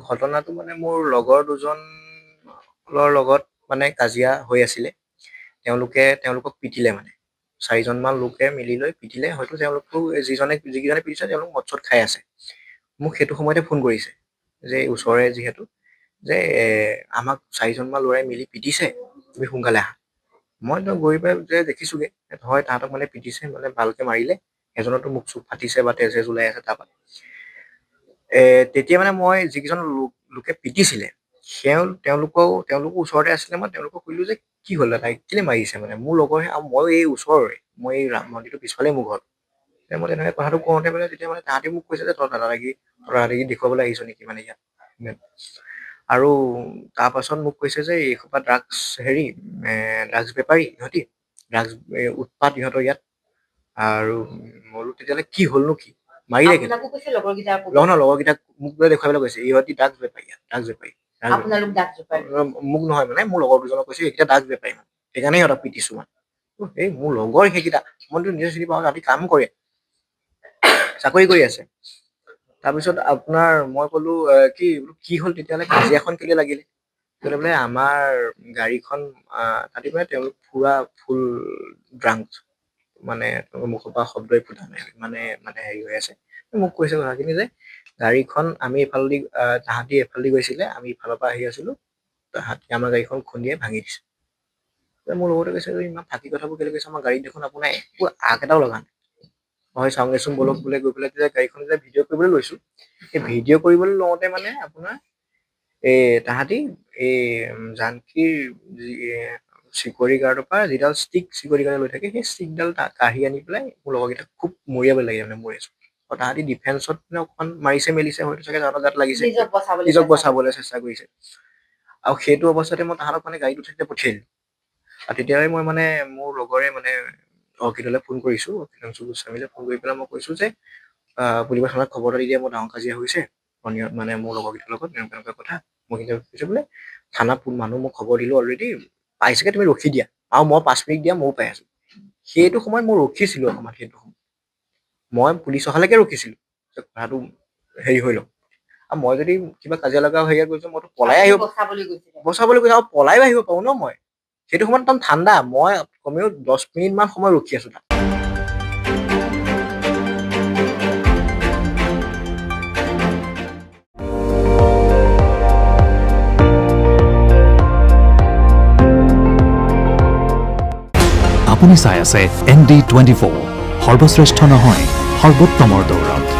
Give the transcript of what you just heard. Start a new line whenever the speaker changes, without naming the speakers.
ঘটনাটো মানে মোৰ লগৰ দুজনৰ লগত মানে কাজিয়া হৈ আছিলে। তেওঁলোকক পিটিলে মানে। 4জনমান লোকে মিলি লৈ পিটিলে। হয়তো তেওঁলোকো যিকেইজনে পিটিছে তেওঁলোক মদ-চদ খাই আছে। মোক সেইটো সময়তে ফোন কৰিছে যে ওচৰৰে যিহেতু যে আমাক 4জনমান ল'ৰাই মিলি পিটিছে, তুমি সোনকালে আহা। মই গৈ পাই যে দেখিছোগে হয় তাহাঁতক মানে পিটিছে মানে ভালকে মাৰিলে। এজনতো মুখ-চুখ ফাটিছে বা তেজ ওলাই আছে তাৰপা। তেতিয়া মানে মই যিকেইজন লোকে পিটিছিলে তেওঁলোকো ওচৰতে আছিলে। মই তেওঁলোকক সুধিলো যে কি হ'ল দাদা কেলে মাৰিছে মানে মোৰ লগৰহে আৰু মই এই ওচৰৰে মই এই ৰাম মন্দিৰটোৰ পিছফালে মোৰ ঘৰ। মই তেনেকে কথাটো কওঁতে মানে তেতিয়া মানে তাহাঁতি মোক কৈছে যে তই দাদাগি দেখুৱাবলৈ আহিছ নেকি মানে ইয়াত। আৰু তাৰ পাছত মোক কৈছে যে এইসোপা ড্ৰাগছ বেপাৰী ইহঁতি ড্ৰাগছ উৎপাত ইহঁতৰ ইয়াত। আৰু মই বোলো তেতিয়াহ'লে কি হ'লনো কি মাৰিলে কেলে? নহয় লগৰকেইটাক মোক দেখুৱাবলৈ কৈছে ইহঁতি ড্ৰাগছ বেপাৰী। মোক নহয় মানে মোৰ লগৰ দুজনক কৈছে এইকেইটা ড্ৰাগছ বেপাৰী মানে সেইকাৰণে সিহঁতক পিটিছো মানে। এই মোৰ লগৰ সেইকেইটা মইতো নিজে চিনি পাওঁ ৰাতি কাম কৰে চাকৰি কৰি আছে। তাৰপিছত আপোনাৰ মই ক'লো কি হ'ল তেতিয়াহ'লে কাজিয়াখন কেলে লাগিলে? বোলে আমাৰ গাড়ীখন তাতে মানে তেওঁলোক পুৰা ফুল ড্ৰাংকছ মানে মুখৰ পৰা শব্দই ফুটা নাই মানে হেৰি হৈ আছে। মোক কৈছে কথাখিনি যে গাড়ীখন আমি তাহাঁতি এইফালেদি গৈছিলে আমি ইফালৰ পৰা আহি আছিলো তাহাঁতি আমাৰ গাড়ীখন খুন্দিয়াই ভাঙি দিছে। মোৰ লগতে কৈছে যে ইমান ফাঁকি কথাবোৰ কেলে কৈছে আমাৰ গাড়ীত দেখোন আপোনাৰ একো আগ এটাও লগা নাই। হয় চাওঁগেচোন বলক বোলে গৈ পেলাই তেতিয়া গাড়ীখন যেতিয়া ভিডিঅ' কৰিবলৈ লৈছো সেই ভিডিঅ' কৰিবলৈ লওঁতে মানে আপোনাৰ তাহাঁতি জানকীৰ চিকিউৰিটি গাৰ্ডৰ পৰা যিডাল ষ্টিক চিকিউৰিটি গাৰ্ডে লৈ থাকে সেই ষ্টিকডাল কাঢ়ি আনি পেলাই মোৰ লগৰকেইটাক খুব মৰিয়াবলৈ লাগে মানে মোৰ তাহাঁতি ডিফেন্সত মানে অকমান মাৰিছে মেলিছে হয়তো চাগে তাহাঁতৰ গাত লাগিছে নিজক বচাবলৈ চেষ্টা কৰিছে। আৰু সেইটো অৱস্থাতে মই তাহাঁতক মানে গাড়ীত উঠাই পঠিয়াই দিলো। আৰু তেতিয়াই মই মানে মোৰ লগৰে মানে অৰ্কিডলৈ ফোন কৰিছো গোস্বামীলৈ ফোন কৰি পেলাই মই কৈছো যে পুলিবাৰ থানাত খবৰ এটা দি দিয়া মোৰ ডাঙৰ কাজিয়া হৈছে মানে মোৰ লগৰকেইটাৰ লগত তেনেকুৱা কথা মই কিন্তু কৈছো বোলে থানাত মানুহ মই খবৰ দিলো অলৰেডি পাইছাগে তুমি ৰখি দিয়া আৰু মই 5 মিনিট দিয়া ময়ো পাই আছো। সেইটো সময়ত মই ৰখিছিলো অকমান সেইটো সময়ত মই পুলিচ অহালৈকে ৰখিছিলো কথাটো হেৰি হৈ লওক। আৰু মই যদি কিবা কাজিয়া লগা হেৰিয়াত গৈছো মইতো পলাই বচাবলৈ গৈছো আৰু পলাইও আহিব পাৰো ন মই সেইটো সময়ত একদম ঠাণ্ডা মই কমেও 10 মিনিট মান সময় ৰখি আছো তাত।
আপুনি চাই আছে ND24 সৰ্বশ্ৰেষ্ঠ নহয় সৰ্বোত্তমৰ দৌৰত।